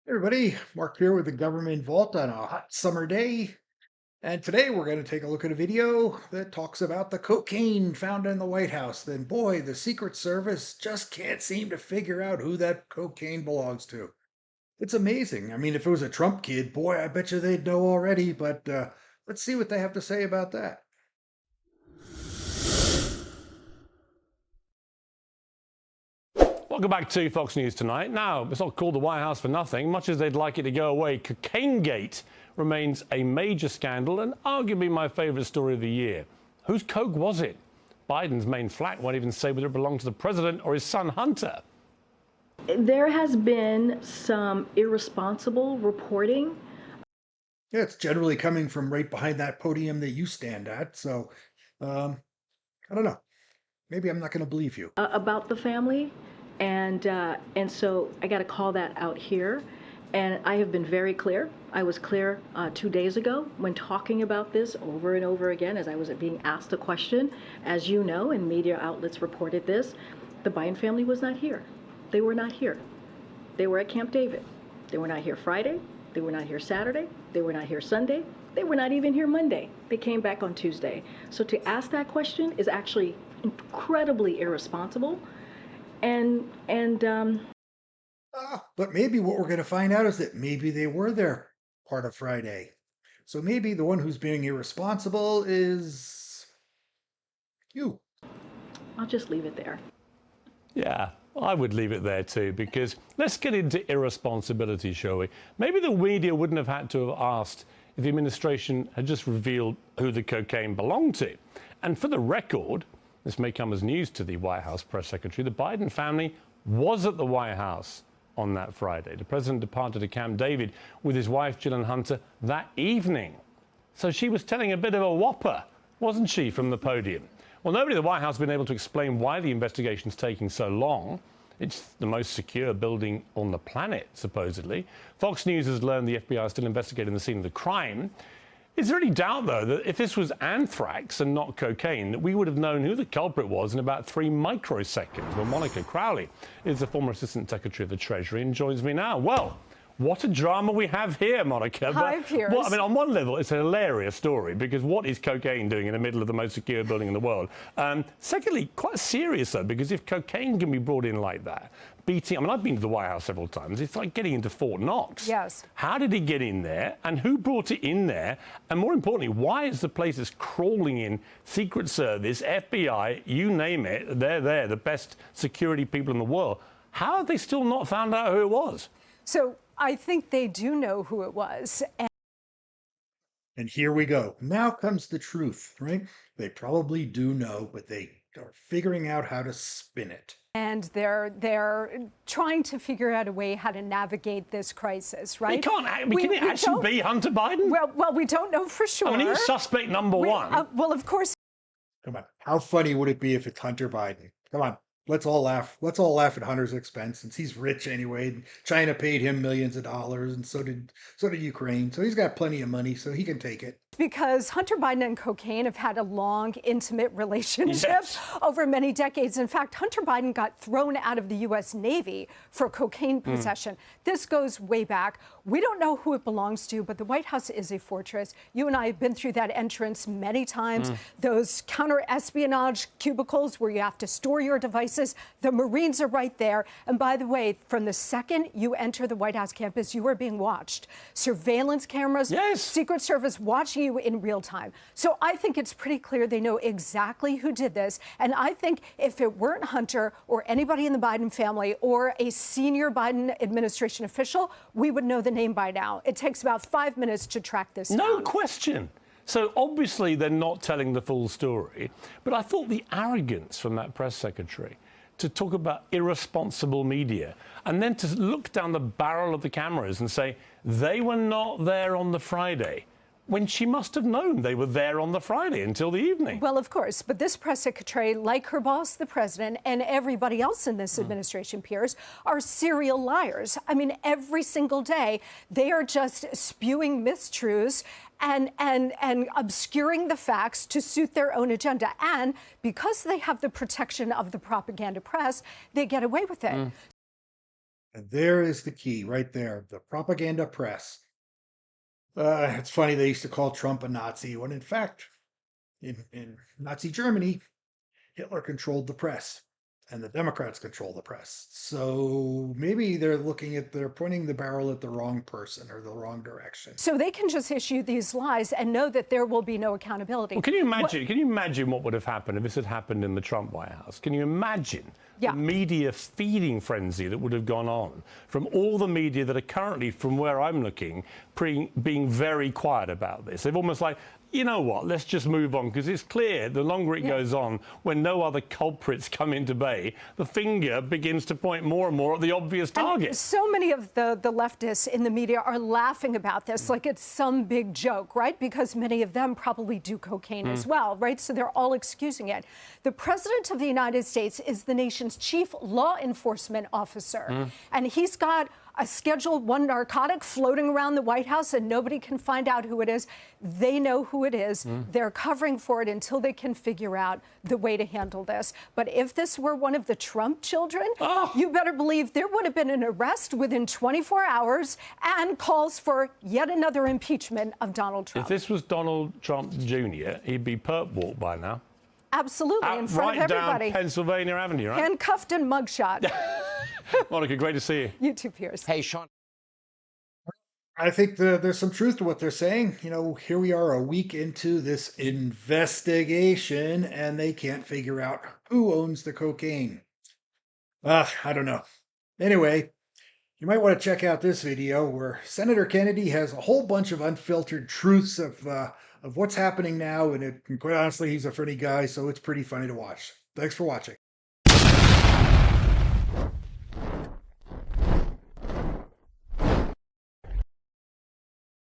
Hey everybody, Mark here with the Government Vault on a hot summer day. And today we're going to take a look at a video that talks about the cocaine found in the White House. Then, boy, the Secret Service just can't seem to figure out who that cocaine belongs to. It's amazing. I mean, if it was a Trump kid, boy, I bet you they'd know already. But let's see what they have to say about that. Welcome back to Fox News Tonight. Now, it's not called the White House for nothing. Much as they'd like it to go away, Cocaine Gate remains a major scandal and arguably my favourite story of the year. Whose coke was it? Biden's main flack won't even say whether it belonged to the president or his son Hunter. There has been some irresponsible reporting. Yeah, it's generally coming from right behind that podium that you stand at. So, I don't know. Maybe I'm not going to believe you. About the family, and so I got to call that out here. And I have been very clear. I was clear 2 days ago when talking about this over and over again as I was being asked a question. As you know, and media outlets reported this, the Biden family was not here. They were not here. They were at Camp David. They were not here Friday. They were not here Saturday. They were not here Sunday. They were not even here Monday. They came back on Tuesday. So to ask that question is actually incredibly irresponsible. But maybe what we're going to find out is that maybe they were there part of Friday. So maybe the one who's being irresponsible is you. I'll just leave it there. Yeah, I would leave it there too, because let's get into irresponsibility, shall we? Maybe the media wouldn't have had to have asked if the administration had just revealed who the cocaine belonged to. And for the record, this may come as news to the White House press secretary, the Biden family was at the White House on that Friday. The president departed to Camp David with his wife, Jill and Hunter, that evening. So she was telling a bit of a whopper, wasn't she, from the podium? Well, nobody at the White House has been able to explain why the investigation's taking so long. It's the most secure building on the planet, supposedly. Fox News has learned the FBI is still investigating the scene of the crime. Is there any doubt, though, that if this was anthrax and not cocaine, that we would have known who the culprit was in about 3 microseconds? Well, Monica Crowley is the former Assistant Secretary of the Treasury and joins me now. Well, what a drama we have here, Monica. Hi, Piers. Well, I mean, on one level, it's a hilarious story, because what is cocaine doing in the middle of the most secure building in the world? Secondly, quite serious, though, because if cocaine can be brought in like that, I mean, I've been to the White House several times. It's like getting into Fort Knox. Yes. How did it get in there, and who brought it in there? And more importantly, why is the place that's crawling in Secret Service, FBI, you name it, they're there, the best security people in the world. How have they still not found out who it was? So I think they do know who it was. And here we go. Now comes the truth, right? They probably do know, but they are figuring out how to spin it. And they're trying to figure out a way how to navigate this crisis, right? Can it actually be Hunter Biden? Well, we don't know for sure. I mean, he's suspect number one. Well, of course. Come on. How funny would it be if it's Hunter Biden? Come on. Let's all laugh. Let's all laugh at Hunter's expense, since he's rich anyway. China paid him millions of dollars, and so did Ukraine. So he's got plenty of money, so he can take it. Because Hunter Biden and cocaine have had a long, intimate relationship Yes. over many decades. In fact, Hunter Biden got thrown out of the U.S. Navy for cocaine possession. This goes way back. We don't know who it belongs to, but the White House is a fortress. You and I have been through that entrance many times. Those counter-espionage cubicles where you have to store your devices, the Marines are right there. And by the way, from the second you enter the White House campus, you are being watched. Surveillance cameras, Yes. Secret Service watching you in real time. So I think it's pretty clear they know exactly who did this. And I think if it weren't Hunter or anybody in the Biden family or a senior Biden administration official, we would know the name by now. It takes about 5 minutes to track this down. No question. So obviously they're not telling the full story. But I thought the arrogance from that press secretary to talk about irresponsible media and then to look down the barrel of the cameras and say they were not there on the Friday, when she must have known they were there on the Friday until the evening. Well, of course, but this press secretary, like her boss, the president, and everybody else in this administration, Piers, are serial liars. I mean, every single day, they are just spewing mistruths and obscuring the facts to suit their own agenda. And because they have the protection of the propaganda press, they get away with it. And there is the key right there, the propaganda press. It's funny they used to call Trump a Nazi when in fact, in Nazi Germany, Hitler controlled the press and the Democrats control the press. So maybe they're pointing the barrel at the wrong person or the wrong direction. So they can just issue these lies and know that there will be no accountability. Well, can you imagine? Can you imagine what would have happened if this had happened in the Trump White House? Can you imagine the media feeding frenzy that would have gone on from all the media that are currently, from where I'm looking, being very quiet about this? They've almost like, you know what, let's just move on, because it's clear the longer it goes on, when no other culprits come into bay, the finger begins to point more and more at the obvious target. And so many of the leftists in the media are laughing about this like it's some big joke, right? Because many of them probably do cocaine as well, right? So they're all excusing it. The President of the United States is the nation's chief law enforcement officer, and he's got a Schedule 1 narcotic floating around the White House and nobody can find out who it is. They know who it is. They're covering for it until they can figure out the way to handle this. But if this were one of the Trump children, you better believe there would have been an arrest within 24 hours and calls for yet another impeachment of Donald Trump. If this was Donald Trump Jr., he'd be perp walked by now. Absolutely, in front of everybody. Right down Pennsylvania Avenue, right? Handcuffed and mugshot. Monica, great to see you. You too, Piers. Hey, Sean. I think there's some truth to what they're saying. You know, here we are a week into this investigation, and they can't figure out who owns the cocaine. I don't know. Anyway, you might want to check out this video where Senator Kennedy has a whole bunch of unfiltered truths of what's happening now, and quite honestly, he's a funny guy, so it's pretty funny to watch. Thanks for watching.